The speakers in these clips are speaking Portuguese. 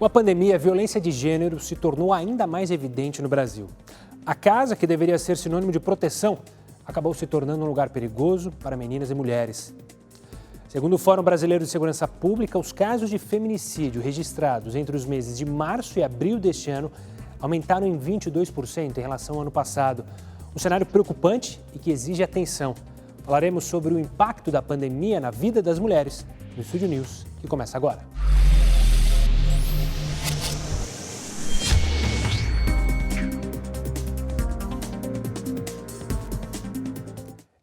Com a pandemia, a violência de gênero se tornou ainda mais evidente no Brasil. A casa, que deveria ser sinônimo de proteção, acabou se tornando um lugar perigoso para meninas e mulheres. Segundo o Fórum Brasileiro de Segurança Pública, os casos de feminicídio registrados entre os meses de março e abril deste ano aumentaram em 22% em relação ao ano passado. Um cenário preocupante e que exige atenção. Falaremos sobre o impacto da pandemia na vida das mulheres no Estúdio News, que começa agora.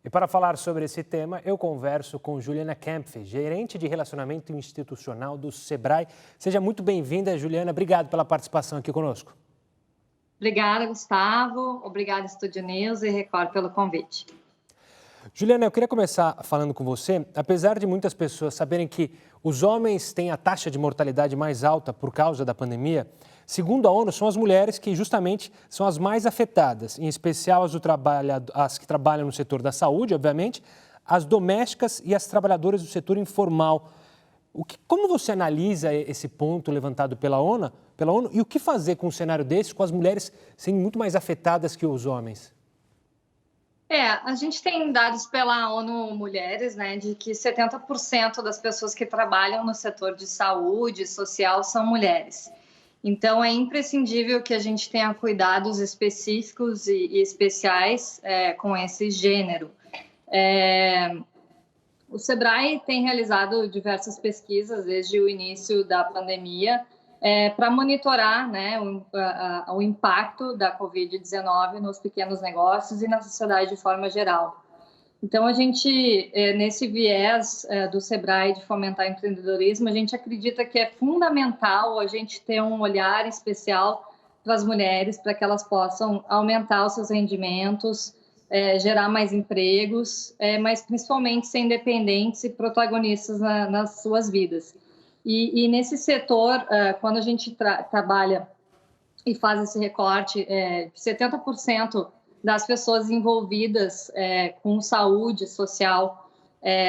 E para falar sobre esse tema, eu converso com Juliana Kempf, gerente de relacionamento institucional do Sebrae. Seja muito bem-vinda, Juliana. Obrigado pela participação aqui conosco. Obrigada, Gustavo. Obrigada, Estúdio News e Record, pelo convite. Juliana, eu queria começar falando com você. Apesar de muitas pessoas saberem que os homens têm a taxa de mortalidade mais alta por causa da pandemia, segundo a ONU, são as mulheres que justamente são as mais afetadas, em especial as que trabalham no setor da saúde, obviamente, as domésticas e as trabalhadoras do setor informal. Como você analisa esse ponto levantado pela ONU e o que fazer com um cenário desse, com as mulheres sendo muito mais afetadas que os homens? A gente tem dados pela ONU Mulheres, né, de que 70% das pessoas que trabalham no setor de saúde social são mulheres. Então, é imprescindível que a gente tenha cuidados específicos e especiais com esse gênero. O Sebrae tem realizado diversas pesquisas desde o início da pandemia para monitorar, né, o impacto da Covid-19 nos pequenos negócios e na sociedade de forma geral. Então, a gente, nesse viés do Sebrae de fomentar empreendedorismo, a gente acredita que é fundamental a gente ter um olhar especial para as mulheres, para que elas possam aumentar os seus rendimentos, gerar mais empregos, mas principalmente ser independentes e protagonistas nas suas vidas. E nesse setor, quando a gente trabalha e faz esse recorte, 70% das pessoas envolvidas com saúde social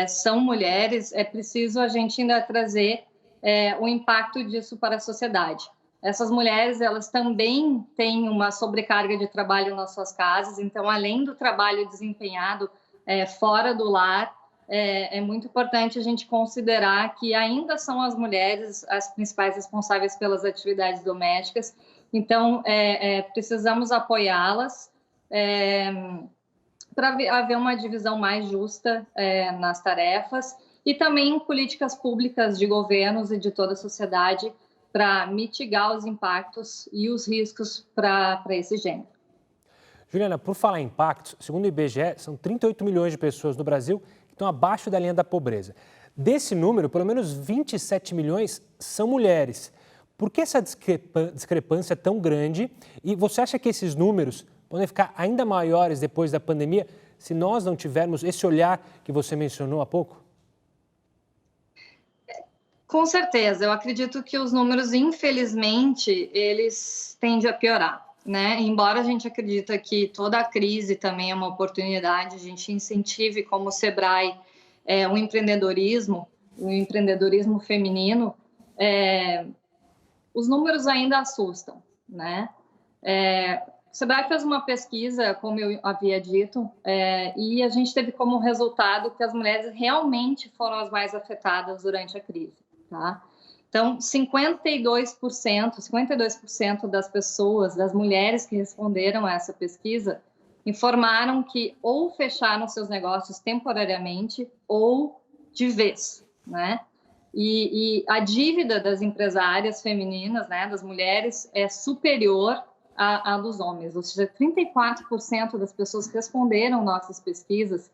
são mulheres, é preciso a gente ainda trazer o impacto disso para a sociedade. Essas mulheres, elas também têm uma sobrecarga de trabalho nas suas casas, então, além do trabalho desempenhado fora do lar, é muito importante a gente considerar que ainda são as mulheres as principais responsáveis pelas atividades domésticas, então precisamos apoiá-las para haver uma divisão mais justa nas tarefas e também políticas públicas de governos e de toda a sociedade para mitigar os impactos e os riscos para esse gênero. Juliana, por falar em impactos, segundo o IBGE, são 38 milhões de pessoas no Brasil que estão abaixo da linha da pobreza. Desse número, pelo menos 27 milhões são mulheres. Por que essa discrepância tão grande? E você acha que esses números podem ficar ainda maiores depois da pandemia se nós não tivermos esse olhar que você mencionou há pouco? Com certeza, eu acredito que os números, infelizmente, eles tendem a piorar, né? Embora a gente acredite que toda a crise também é uma oportunidade, a gente incentive como o Sebrae o empreendedorismo feminino, os números ainda assustam, né? O Sebrae fez uma pesquisa, como eu havia dito, e a gente teve como resultado que as mulheres realmente foram as mais afetadas durante a crise. Tá? Então, 52% das pessoas, das mulheres que responderam a essa pesquisa, informaram que ou fecharam seus negócios temporariamente ou de vez, né? E a dívida das empresárias femininas, né, das mulheres, é superior à dos homens, ou seja, 34% das pessoas que responderam nossas pesquisas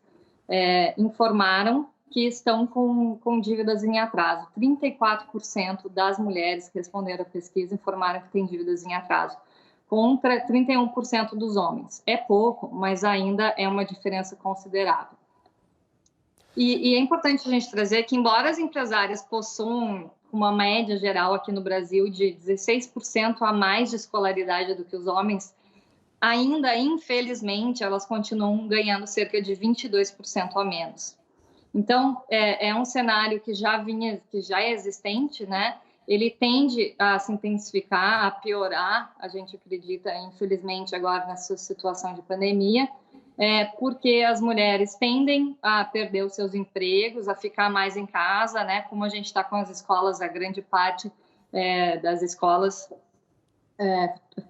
informaram que estão com dívidas em atraso. 34% das mulheres que responderam à pesquisa informaram que têm dívidas em atraso, contra 31% dos homens. É pouco, mas ainda é uma diferença considerável. E é importante a gente trazer que, embora as empresárias possuam uma média geral aqui no Brasil de 16% a mais de escolaridade do que os homens, ainda, infelizmente, elas continuam ganhando cerca de 22% a menos. Então, é um cenário que já é existente, né? ele tende a se intensificar, a piorar, a gente acredita, infelizmente, agora nessa situação de pandemia, porque as mulheres tendem a perder os seus empregos, a ficar mais em casa, né? Como a gente está com as escolas, a grande parte das escolas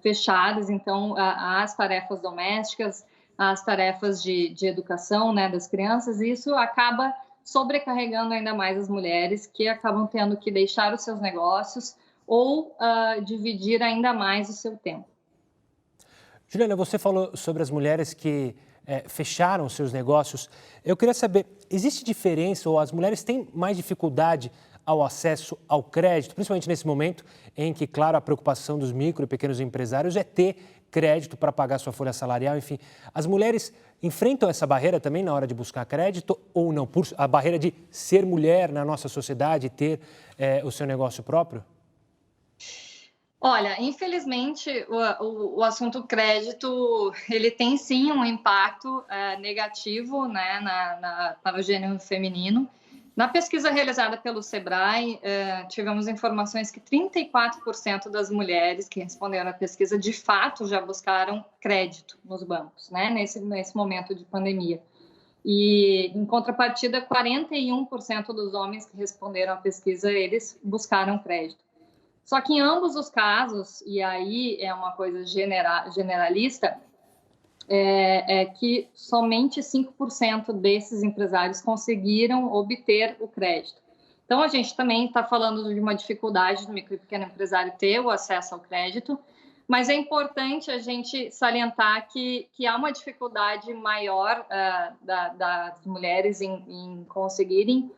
fechadas, então as tarefas domésticas, as tarefas de educação, né, das crianças, isso acaba sobrecarregando ainda mais as mulheres, que acabam tendo que deixar os seus negócios ou dividir ainda mais o seu tempo. Juliana, você falou sobre as mulheres que fecharam seus negócios. Eu queria saber, existe diferença ou as mulheres têm mais dificuldade ao acesso ao crédito, principalmente nesse momento em que, claro, a preocupação dos micro e pequenos empresários é ter crédito para pagar sua folha salarial, enfim. As mulheres enfrentam essa barreira também na hora de buscar crédito ou não? Por a barreira de ser mulher na nossa sociedade e ter o seu negócio próprio? Olha, infelizmente, o assunto crédito, ele tem sim um impacto negativo, né, para o gênero feminino. Na pesquisa realizada pelo Sebrae, tivemos informações que 34% das mulheres que responderam à pesquisa, de fato, já buscaram crédito nos bancos, né, nesse momento de pandemia. E, em contrapartida, 41% dos homens que responderam à pesquisa, eles buscaram crédito. Só que em ambos os casos, e aí é uma coisa generalista, que somente 5% desses empresários conseguiram obter o crédito. Então, a gente também está falando de uma dificuldade do micro e pequeno empresário ter o acesso ao crédito, mas é importante a gente salientar que há uma dificuldade maior das mulheres em conseguirem,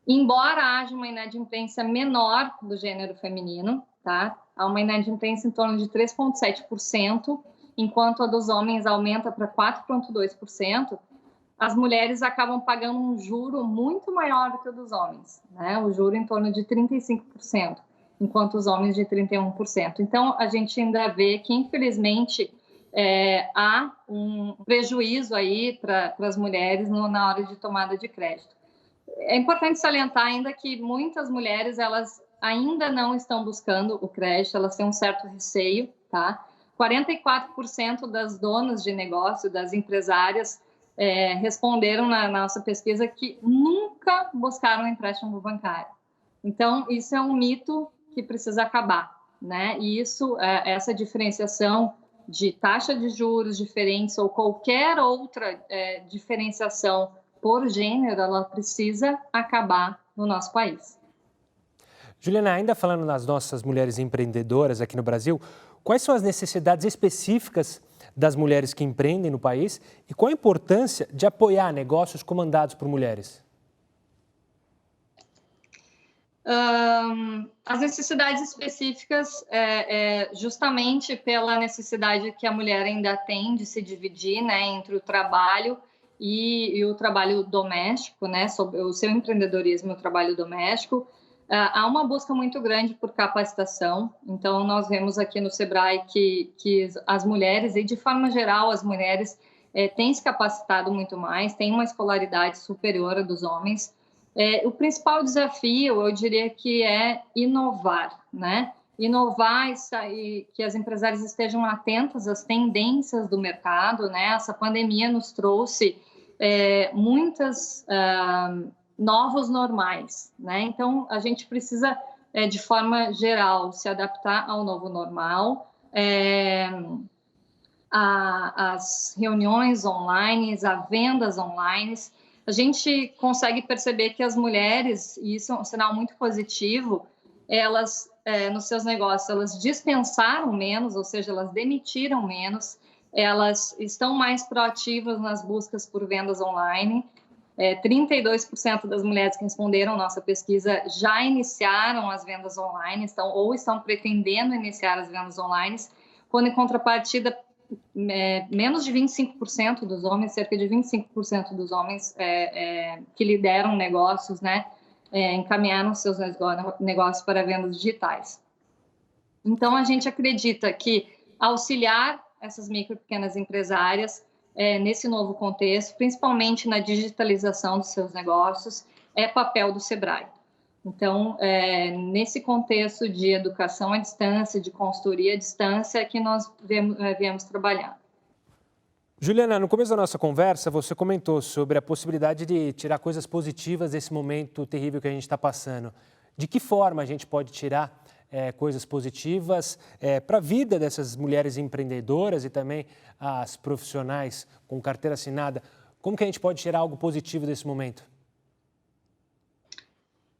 embora haja uma inadimplência menor do gênero feminino, tá? Há uma inadimplência em torno de 3,7%, enquanto a dos homens aumenta para 4,2%, as mulheres acabam pagando um juro muito maior do que o dos homens, né? O juro em torno de 35%, enquanto os homens de 31%. Então, a gente ainda vê que, infelizmente, há um prejuízo aí para as mulheres na hora de tomada de crédito. É importante salientar ainda que muitas mulheres, elas ainda não estão buscando o crédito, elas têm um certo receio, tá? 44% das donas de negócio, das empresárias, responderam na nossa pesquisa que nunca buscaram um empréstimo bancário. Então, isso é um mito que precisa acabar, né? E essa diferenciação de taxa de juros diferentes ou qualquer outra diferenciação por gênero, ela precisa acabar no nosso país. Juliana, ainda falando nas nossas mulheres empreendedoras aqui no Brasil, quais são as necessidades específicas das mulheres que empreendem no país e qual a importância de apoiar negócios comandados por mulheres? As necessidades específicas justamente pela necessidade que a mulher ainda tem de se dividir, né, entre o trabalho e o trabalho doméstico, né, sobre o seu empreendedorismo e o trabalho doméstico. Há uma busca muito grande por capacitação, então nós vemos aqui no Sebrae que as mulheres, e de forma geral as mulheres, têm se capacitado muito mais, têm uma escolaridade superior à dos homens. O principal desafio, eu diria que é inovar, né? Inovar e que as empresárias estejam atentas às tendências do mercado, né? Essa pandemia nos trouxe muitas novos normais, né? Então, a gente precisa, de forma geral, se adaptar ao novo normal, às reuniões online, a vendas online. A gente consegue perceber que as mulheres, e isso é um sinal muito positivo, elas, nos seus negócios, elas dispensaram menos, ou seja, elas demitiram menos, elas estão mais proativas nas buscas por vendas online. 32% das mulheres que responderam nossa pesquisa já iniciaram as vendas online, ou estão pretendendo iniciar as vendas online, quando em contrapartida, menos de 25% dos homens, cerca de 25% dos homens que lideram negócios, né, encaminharam seus negócios para vendas digitais. Então, a gente acredita que auxiliar essas micro e pequenas empresárias nesse novo contexto, principalmente na digitalização dos seus negócios, é papel do Sebrae. Então, nesse contexto de educação à distância, de consultoria à distância, é que nós viemos trabalhar. Juliana, no começo da nossa conversa, você comentou sobre a possibilidade de tirar coisas positivas desse momento terrível que a gente está passando. De que forma a gente pode tirar coisas positivas para a vida dessas mulheres empreendedoras e também as profissionais com carteira assinada? Como que a gente pode tirar algo positivo desse momento?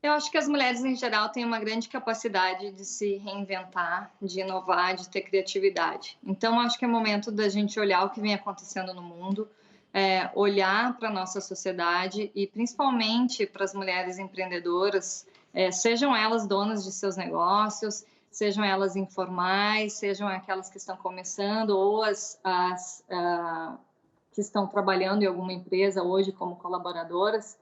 Eu acho que as mulheres, em geral, têm uma grande capacidade de se reinventar, de inovar, de ter criatividade. Então, acho que é momento da gente olhar o que vem acontecendo no mundo, olhar para a nossa sociedade e, principalmente, para as mulheres empreendedoras, sejam elas donas de seus negócios, sejam elas informais, sejam aquelas que estão começando ou as que estão trabalhando em alguma empresa hoje como colaboradoras.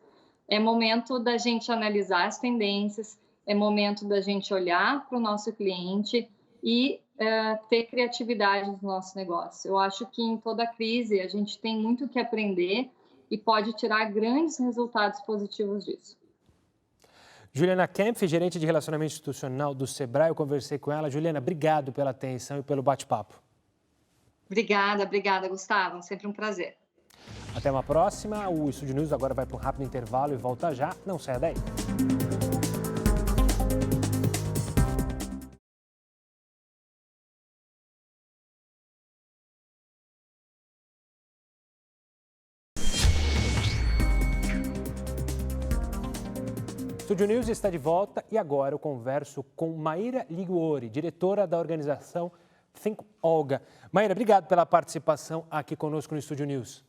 É momento da gente analisar as tendências, é momento da gente olhar para o nosso cliente e ter criatividade no nosso negócio. Eu acho que em toda crise a gente tem muito o que aprender e pode tirar grandes resultados positivos disso. Juliana Kempf, gerente de relacionamento institucional do Sebrae, eu conversei com ela. Juliana, obrigado pela atenção e pelo bate-papo. Obrigada, Gustavo. Sempre um prazer. Até uma próxima. O Estúdio News agora vai para um rápido intervalo e volta já. Não saia daí. O Estúdio News está de volta e agora eu converso com Maíra Liguori, diretora da organização Think Olga. Maíra, obrigado pela participação aqui conosco no Estúdio News.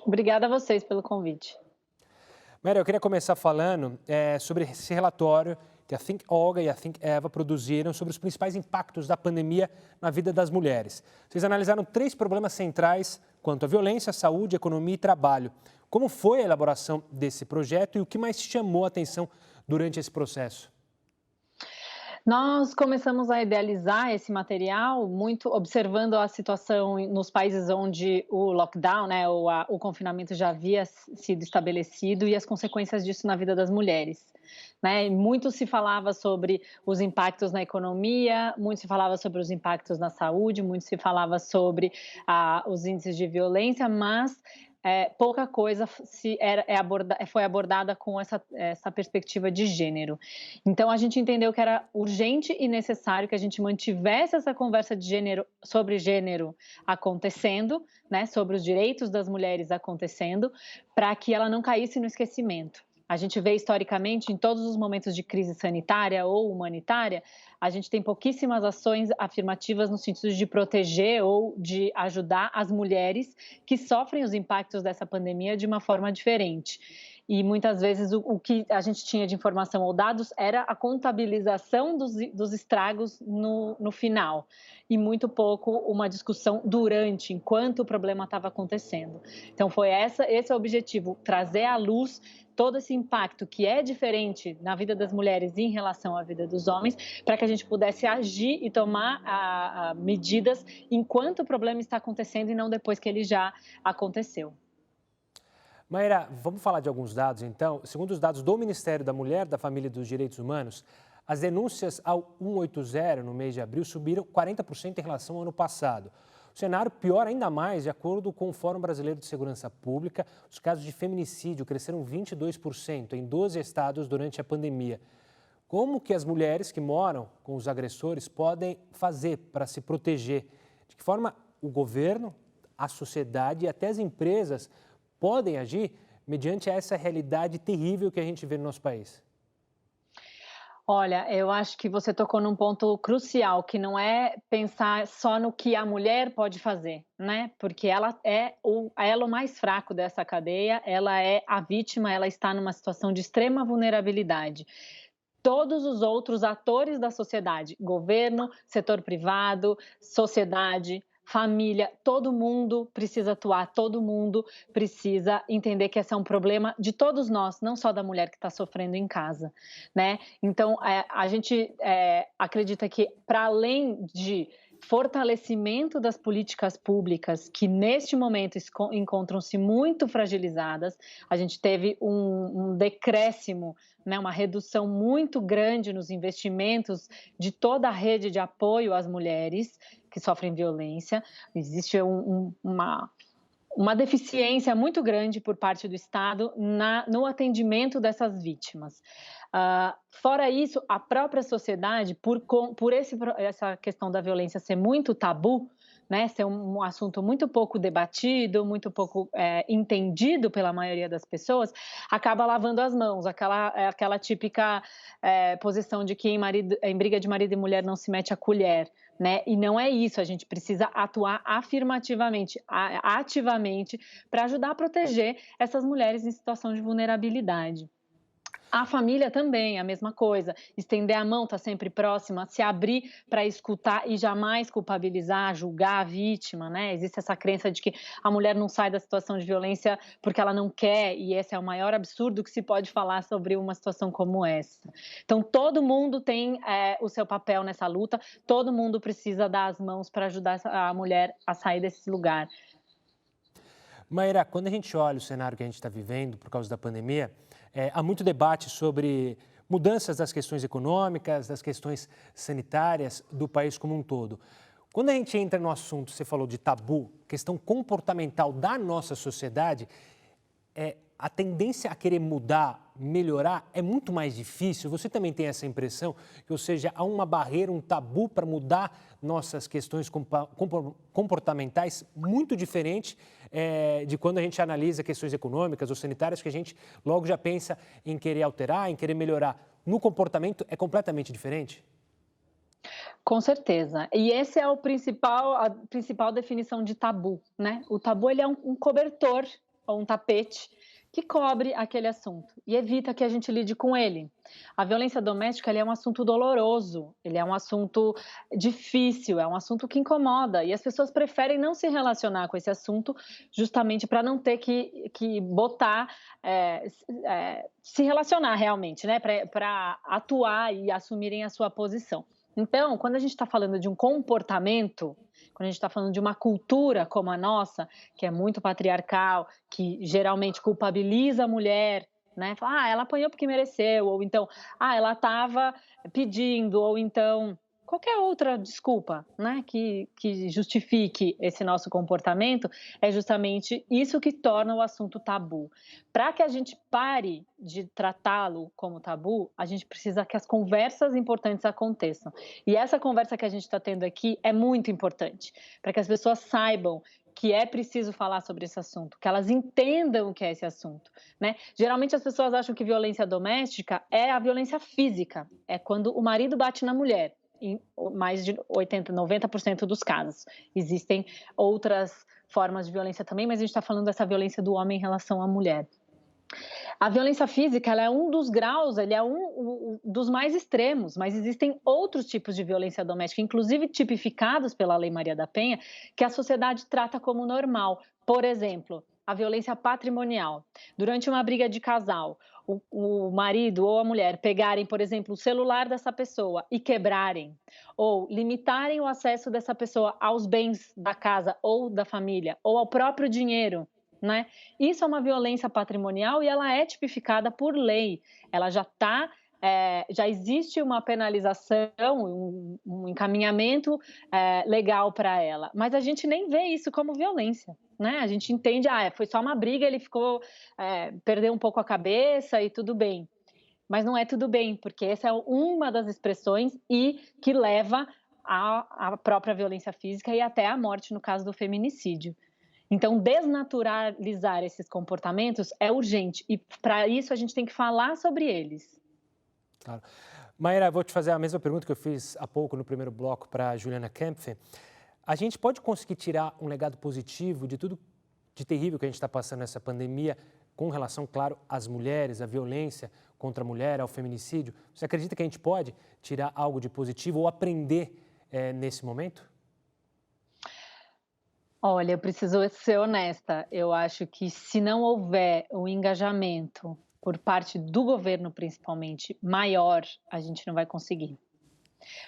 Obrigada a vocês pelo convite. Maíra, eu queria começar falando sobre esse relatório que a Think Olga e a Think Eva produziram sobre os principais impactos da pandemia na vida das mulheres. Vocês analisaram 3 problemas centrais quanto à violência, saúde, economia e trabalho. Como foi a elaboração desse projeto e o que mais chamou a atenção durante esse processo? Nós começamos a idealizar esse material muito observando a situação nos países onde o lockdown, o confinamento já havia sido estabelecido e as consequências disso na vida das mulheres. Muito se falava sobre os impactos na economia, muito se falava sobre os impactos na saúde, muito se falava sobre os índices de violência, mas pouca coisa foi abordada com essa perspectiva de gênero. Então, a gente entendeu que era urgente e necessário que a gente mantivesse essa conversa de gênero, sobre gênero acontecendo, sobre os direitos das mulheres acontecendo, para que ela não caísse no esquecimento. A gente vê historicamente, em todos os momentos de crise sanitária ou humanitária, a gente tem pouquíssimas ações afirmativas no sentido de proteger ou de ajudar as mulheres que sofrem os impactos dessa pandemia de uma forma diferente. E muitas vezes o que a gente tinha de informação ou dados era a contabilização dos estragos no final. E muito pouco uma discussão durante, enquanto o problema estava acontecendo. Então foi esse é o objetivo, trazer à luz todo esse impacto que é diferente na vida das mulheres em relação à vida dos homens, para que a gente pudesse agir e tomar medidas enquanto o problema está acontecendo e não depois que ele já aconteceu. Maíra, vamos falar de alguns dados, então. Segundo os dados do Ministério da Mulher, da Família e dos Direitos Humanos, as denúncias ao 180 no mês de abril subiram 40% em relação ao ano passado. O cenário piora ainda mais, de acordo com o Fórum Brasileiro de Segurança Pública, os casos de feminicídio cresceram 22% em 12 estados durante a pandemia. Como que as mulheres que moram com os agressores podem fazer para se proteger? De que forma o governo, a sociedade e até as empresas podem agir mediante essa realidade terrível que a gente vê no nosso país? Olha, eu acho que você tocou num ponto crucial, que não é pensar só no que a mulher pode fazer, Porque ela é o elo mais fraco dessa cadeia, ela é a vítima, ela está numa situação de extrema vulnerabilidade. Todos os outros atores da sociedade, governo, setor privado, sociedade, família, todo mundo precisa atuar, todo mundo precisa entender que esse é um problema de todos nós, não só da mulher que está sofrendo em casa, Então, a gente acredita que, para além de fortalecimento das políticas públicas que neste momento encontram-se muito fragilizadas. A gente teve um decréscimo, né, uma redução muito grande nos investimentos de toda a rede de apoio às mulheres que sofrem violência. Existe uma deficiência muito grande por parte do Estado no atendimento dessas vítimas. Fora isso, a própria sociedade, por essa questão da violência ser muito tabu, né, ser um assunto muito pouco debatido, muito pouco entendido pela maioria das pessoas, acaba lavando as mãos, aquela típica posição de que em briga de marido e mulher não se mete a colher, né? E não é isso, a gente precisa atuar afirmativamente, ativamente, para ajudar a proteger essas mulheres em situação de vulnerabilidade. A família também, a mesma coisa, estender a mão, estar sempre próxima, se abrir para escutar e jamais culpabilizar, julgar a vítima, né? Existe essa crença de que a mulher não sai da situação de violência porque ela não quer, e esse é o maior absurdo que se pode falar sobre uma situação como essa. Então, todo mundo tem o seu papel nessa luta, todo mundo precisa dar as mãos para ajudar a mulher a sair desse lugar. Maíra, quando a gente olha o cenário que a gente está vivendo por causa da pandemia, há muito debate sobre mudanças das questões econômicas, das questões sanitárias do país como um todo. Quando a gente entra no assunto, você falou de tabu, questão comportamental da nossa sociedade, a tendência a querer mudar, melhorar, é muito mais difícil. Você também tem essa impressão? Que, ou seja, há uma barreira, um tabu para mudar nossas questões comportamentais muito diferente de quando a gente analisa questões econômicas ou sanitárias, que a gente logo já pensa em querer alterar, em querer melhorar. No comportamento é completamente diferente? Com certeza. E esse é a principal definição de tabu, né? O tabu, ele é um cobertor ou um tapete que cobre aquele assunto e evita que a gente lide com ele. A violência doméstica, ele é um assunto doloroso, ele é um assunto difícil, é um assunto que incomoda, e as pessoas preferem não se relacionar com esse assunto justamente para não ter que botar, se relacionar realmente, né, para atuar e assumirem a sua posição. Então, quando a gente está falando de um comportamento, quando a gente está falando de uma cultura como a nossa, que é muito patriarcal, que geralmente culpabiliza a mulher, né? Fala, ela apanhou porque mereceu, ou então, ela estava pedindo, ou então qualquer outra desculpa, né, que justifique esse nosso comportamento, é justamente isso que torna o assunto tabu. Para que a gente pare de tratá-lo como tabu, a gente precisa que as conversas importantes aconteçam. E essa conversa que a gente está tendo aqui é muito importante, para que as pessoas saibam que é preciso falar sobre esse assunto, que elas entendam o que é esse assunto, né? Geralmente as pessoas acham que violência doméstica é a violência física, é quando o marido bate na mulher, em mais de 80%, 90% dos casos. Existem outras formas de violência também, mas a gente está falando dessa violência do homem em relação à mulher. A violência física, ela é um dos graus, ele é dos mais extremos, mas existem outros tipos de violência doméstica, inclusive tipificados pela Lei Maria da Penha, que a sociedade trata como normal. Por exemplo, a violência patrimonial. Durante uma briga de casal, o marido ou a mulher pegarem, por exemplo, o celular dessa pessoa e quebrarem, ou limitarem o acesso dessa pessoa aos bens da casa ou da família, ou ao próprio dinheiro, né? Isso é uma violência patrimonial e ela é tipificada por lei. Ela já existe uma penalização, um encaminhamento legal para ela, mas a gente nem vê isso como violência, né? A gente entende, foi só uma briga, ele perdeu um pouco a cabeça e tudo bem. Mas não é tudo bem, porque essa é uma das expressões e que leva à própria violência física e até à morte, no caso do feminicídio. Então, desnaturalizar esses comportamentos é urgente e, para isso, a gente tem que falar sobre eles. Claro. Maíra, vou te fazer a mesma pergunta que eu fiz há pouco no primeiro bloco para a Juliana Kempfer. A gente pode conseguir tirar um legado positivo de tudo de terrível que a gente está passando nessa pandemia, com relação, claro, às mulheres, à violência contra a mulher, ao feminicídio? Você acredita que a gente pode tirar algo de positivo ou aprender nesse momento? Olha, eu preciso ser honesta. Eu acho que se não houver o engajamento por parte do governo, principalmente, maior, a gente não vai conseguir.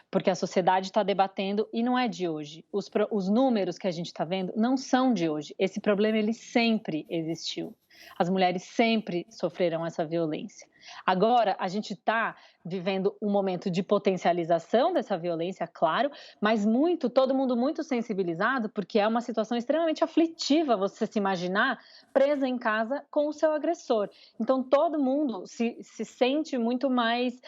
porque a sociedade está debatendo e não é de hoje. Os números que a gente está vendo não são de hoje. Esse problema ele sempre existiu. As mulheres sempre sofreram essa violência. Agora, a gente está vivendo um momento de potencialização dessa violência, claro, mas todo mundo muito sensibilizado, porque é uma situação extremamente aflitiva você se imaginar presa em casa com o seu agressor. Então, todo mundo se sente muito mais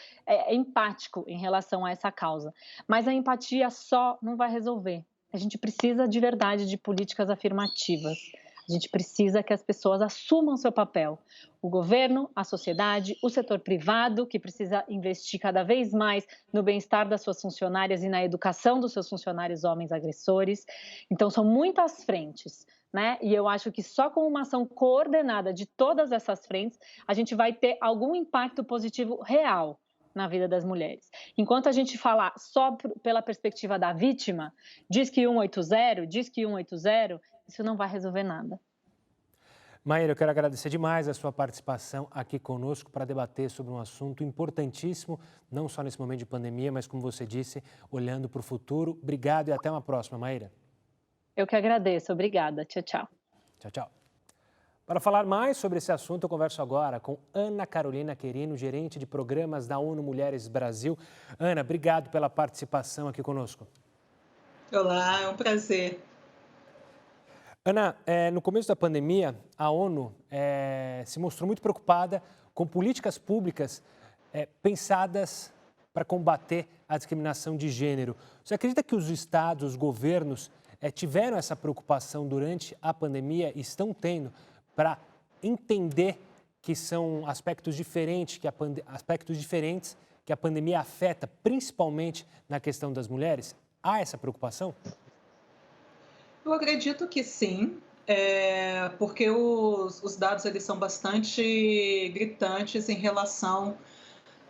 empático em relação a essa causa. Mas a empatia só não vai resolver. A gente precisa de verdade de políticas afirmativas. A gente precisa que as pessoas assumam seu papel. O governo, a sociedade, o setor privado, que precisa investir cada vez mais no bem-estar das suas funcionárias e na educação dos seus funcionários homens agressores. Então, são muitas frentes, né? E eu acho que só com uma ação coordenada de todas essas frentes, a gente vai ter algum impacto positivo real na vida das mulheres. Enquanto a gente falar só pela perspectiva da vítima, diz que 180, isso não vai resolver nada. Maíra, eu quero agradecer demais a sua participação aqui conosco para debater sobre um assunto importantíssimo, não só nesse momento de pandemia, mas, como você disse, olhando para o futuro. Obrigado e até uma próxima, Maíra. Eu que agradeço. Obrigada. Tchau, tchau. Tchau, tchau. Para falar mais sobre esse assunto, eu converso agora com Ana Carolina Querino, gerente de programas da ONU Mulheres Brasil. Ana, obrigado pela participação aqui conosco. Olá, é um prazer. Ana, no começo da pandemia, a ONU se mostrou muito preocupada com políticas públicas pensadas para combater a discriminação de gênero. Você acredita que os estados, os governos, tiveram essa preocupação durante a pandemia e estão tendo para entender que são aspectos diferentes que a pandemia afeta, principalmente na questão das mulheres? Há essa preocupação? Eu acredito que sim, porque os dados eles são bastante gritantes em relação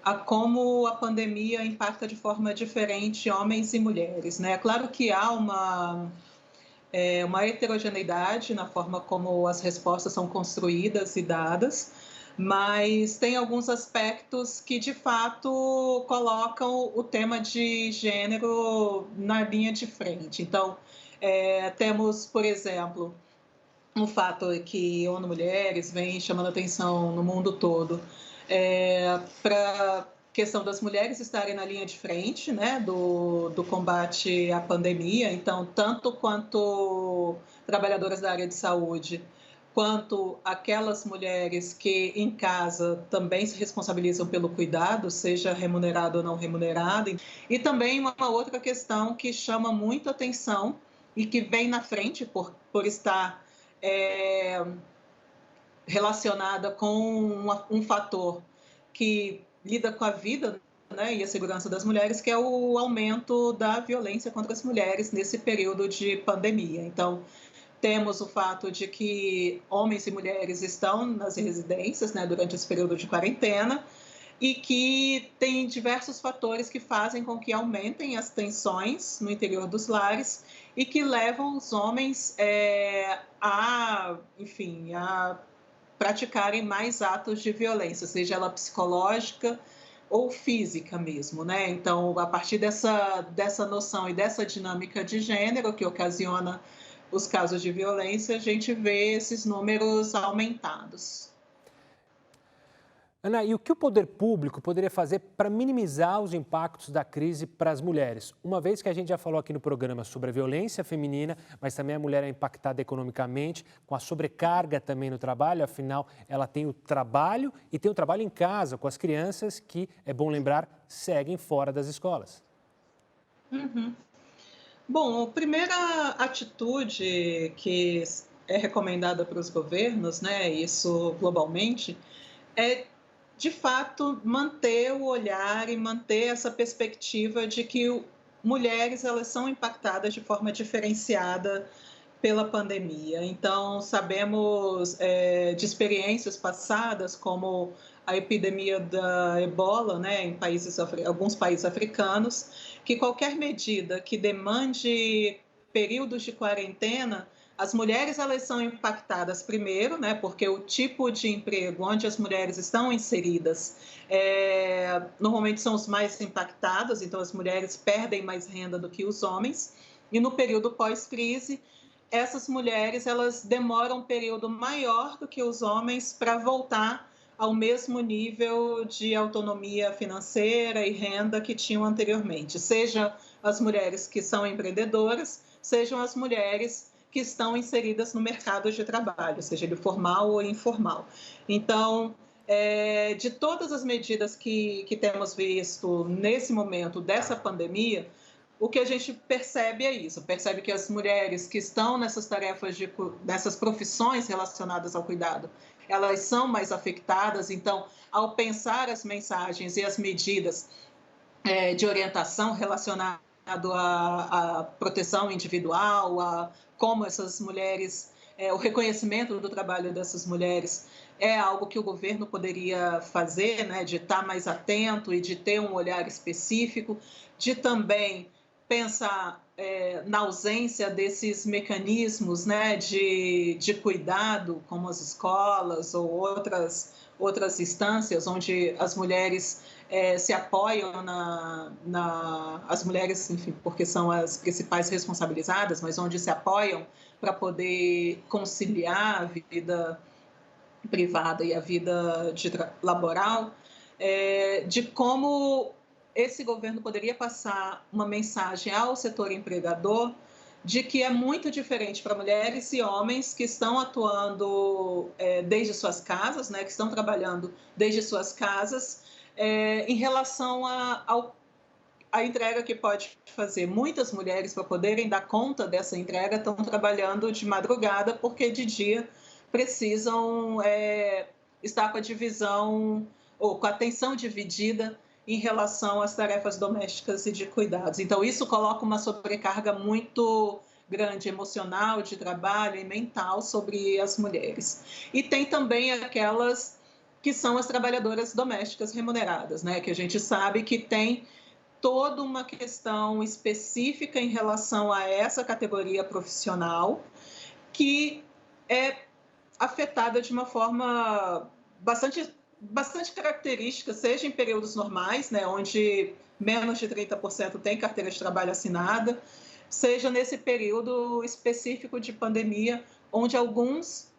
a como a pandemia impacta de forma diferente homens e mulheres, né? Claro que há uma heterogeneidade na forma como as respostas são construídas e dadas, mas tem alguns aspectos que, de fato, colocam o tema de gênero na linha de frente. Então, temos, por exemplo, um fato que a ONU Mulheres vem chamando atenção no mundo todo para a questão das mulheres estarem na linha de frente, né, do combate à pandemia. Então, tanto quanto trabalhadoras da área de saúde, quanto aquelas mulheres que em casa também se responsabilizam pelo cuidado, seja remunerado ou não remunerado. E também uma outra questão que chama muito atenção e que vem na frente por estar relacionada com um fator que lida com a vida, né, e a segurança das mulheres, que é o aumento da violência contra as mulheres nesse período de pandemia. Então, temos o fato de que homens e mulheres estão nas residências, né, durante esse período de quarentena, e que tem diversos fatores que fazem com que aumentem as tensões no interior dos lares e que levam os homens a praticarem mais atos de violência, seja ela psicológica ou física mesmo, né? Então, a partir dessa noção e dessa dinâmica de gênero que ocasiona os casos de violência, a gente vê esses números aumentados. Ana, e o que o poder público poderia fazer para minimizar os impactos da crise para as mulheres? Uma vez que a gente já falou aqui no programa sobre a violência feminina, mas também a mulher é impactada economicamente, com a sobrecarga também no trabalho, afinal, ela tem o trabalho e tem o trabalho em casa, com as crianças que, é bom lembrar, seguem fora das escolas. Uhum. Bom, a primeira atitude que é recomendada para os governos, né, isso globalmente, é de fato manter o olhar e manter essa perspectiva de que mulheres elas são impactadas de forma diferenciada pela pandemia. Então, sabemos de experiências passadas, como a epidemia da ebola, né, em alguns países africanos, que qualquer medida que demande períodos de quarentena As mulheres, elas são impactadas primeiro, né, porque o tipo de emprego onde as mulheres estão inseridas normalmente são os mais impactados, então as mulheres perdem mais renda do que os homens. E no período pós-crise, essas mulheres, elas demoram um período maior do que os homens para voltar ao mesmo nível de autonomia financeira e renda que tinham anteriormente, seja as mulheres que são empreendedoras, sejam as mulheres que estão inseridas no mercado de trabalho, seja ele formal ou informal. Então, de todas as medidas que temos visto nesse momento dessa pandemia, o que a gente percebe é isso, percebe que as mulheres que estão nessas tarefas, nessas profissões relacionadas ao cuidado, elas são mais afetadas. Então, ao pensar as mensagens e as medidas de orientação relacionado à proteção individual, a como essas mulheres, o reconhecimento do trabalho dessas mulheres é algo que o governo poderia fazer, né, de estar mais atento e de ter um olhar específico, de também pensar na ausência desses mecanismos, né, de cuidado, como as escolas ou outras instâncias onde as mulheres se apoiam as mulheres, enfim, porque são as principais responsabilizadas, mas onde se apoiam para poder conciliar a vida privada e a vida laboral, de como esse governo poderia passar uma mensagem ao setor empregador de que é muito diferente para mulheres e homens que estão atuando desde suas casas, né, que estão trabalhando desde suas casas, em relação à entrega que pode fazer. Muitas mulheres, para poderem dar conta dessa entrega, estão trabalhando de madrugada, porque de dia precisam estar com a divisão ou com a atenção dividida em relação às tarefas domésticas e de cuidados. Então, isso coloca uma sobrecarga muito grande emocional, de trabalho e mental sobre as mulheres. E tem também aquelas que são as trabalhadoras domésticas remuneradas, né? Que a gente sabe que tem toda uma questão específica em relação a essa categoria profissional que é afetada de uma forma bastante característica, seja em períodos normais, né, onde menos de 30% tem carteira de trabalho assinada, seja nesse período específico de pandemia, onde alguns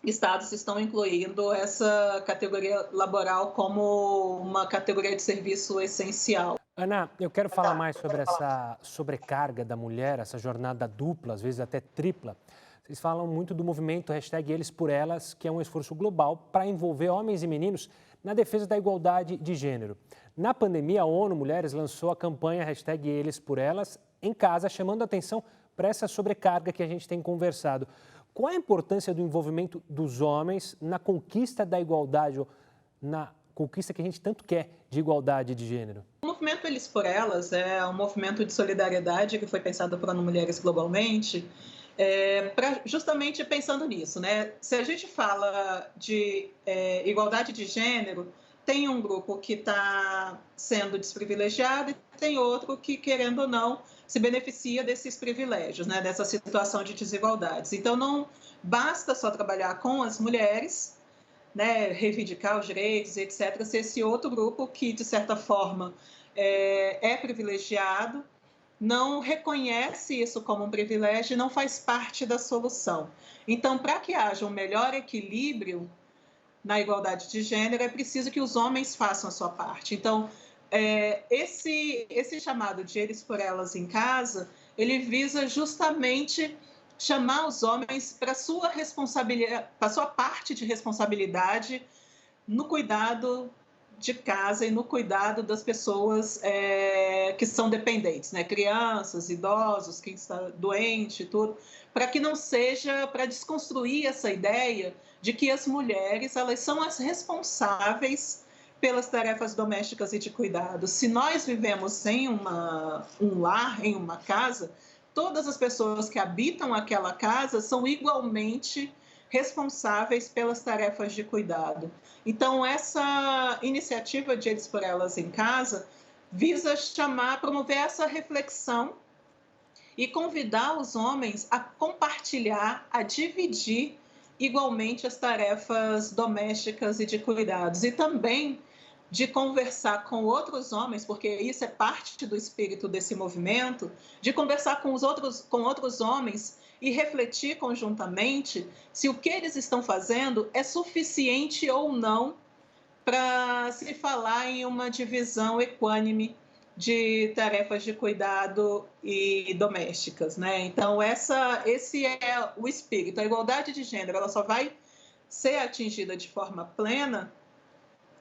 estados estão incluindo essa categoria laboral como uma categoria de serviço essencial. Ana, eu quero falar mais sobre essa sobrecarga da mulher, essa jornada dupla, às vezes até tripla. Vocês falam muito do movimento #ElesPorElas, que é um esforço global para envolver homens e meninos na defesa da igualdade de gênero. Na pandemia, a ONU Mulheres lançou a campanha #ElesPorElas em casa, chamando a atenção para essa sobrecarga que a gente tem conversado. Qual a importância do envolvimento dos homens na conquista da igualdade, ou na conquista que a gente tanto quer de igualdade de gênero? O movimento Eles por Elas é um movimento de solidariedade que foi pensado por ONU Mulheres globalmente, justamente pensando nisso, né? Se a gente fala de igualdade de gênero, tem um grupo que está sendo desprivilegiado e tem outro que, querendo ou não, se beneficia desses privilégios, né? Dessa situação de desigualdades. Então, não basta só trabalhar com as mulheres, né? Reivindicar os direitos, etc., se esse outro grupo que, de certa forma, é privilegiado, não reconhece isso como um privilégio e não faz parte da solução. Então, para que haja um melhor equilíbrio na igualdade de gênero, é preciso que os homens façam a sua parte. Então, esse chamado de Eles por Elas em casa, ele visa justamente chamar os homens para sua responsabilidade, para sua parte de responsabilidade no cuidado de casa e no cuidado das pessoas que são dependentes, né? Crianças, idosos, quem está doente, tudo, para que não seja, para desconstruir essa ideia de que as mulheres, elas são as responsáveis pelas tarefas domésticas e de cuidado. Se nós vivemos em um lar, em uma casa, todas as pessoas que habitam aquela casa são igualmente responsáveis pelas tarefas de cuidado. Então, essa iniciativa de Eles por Elas em casa visa promover essa reflexão e convidar os homens a compartilhar, a dividir igualmente as tarefas domésticas e de cuidados. E também de conversar com outros homens, porque isso é parte do espírito desse movimento, de conversar com outros homens e refletir conjuntamente se o que eles estão fazendo é suficiente ou não para se falar em uma divisão equânime de tarefas de cuidado e domésticas, né? Então, esse é o espírito. A igualdade de gênero, ela só vai ser atingida de forma plena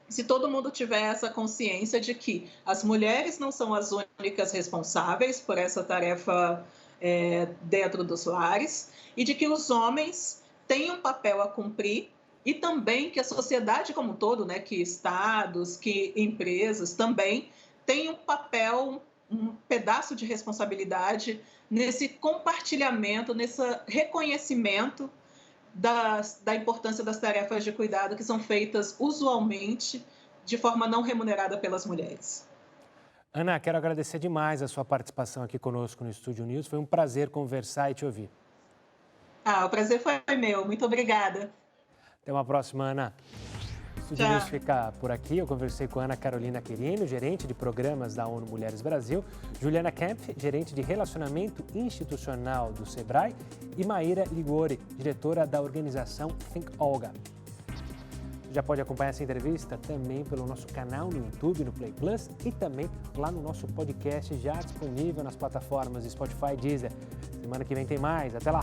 se todo mundo tiver essa consciência de que as mulheres não são as únicas responsáveis por essa tarefa dentro dos lares e de que os homens têm um papel a cumprir e também que a sociedade como um todo, né, que estados, que empresas também têm um papel, um pedaço de responsabilidade nesse compartilhamento, nesse reconhecimento da importância das tarefas de cuidado que são feitas usualmente de forma não remunerada pelas mulheres. Ana, quero agradecer demais a sua participação aqui conosco no Estúdio News. Foi um prazer conversar e te ouvir. O prazer foi meu. Muito obrigada. Até uma próxima, Ana. O Estúdio News fica por aqui. Eu conversei com Ana Carolina Querino, gerente de programas da ONU Mulheres Brasil, Juliana Kempf, gerente de relacionamento institucional do SEBRAE, e Maíra Ligori, diretora da organização Think Olga. Você já pode acompanhar essa entrevista também pelo nosso canal no YouTube, no Play Plus, e também lá no nosso podcast já disponível nas plataformas Spotify e Deezer. Semana que vem tem mais. Até lá!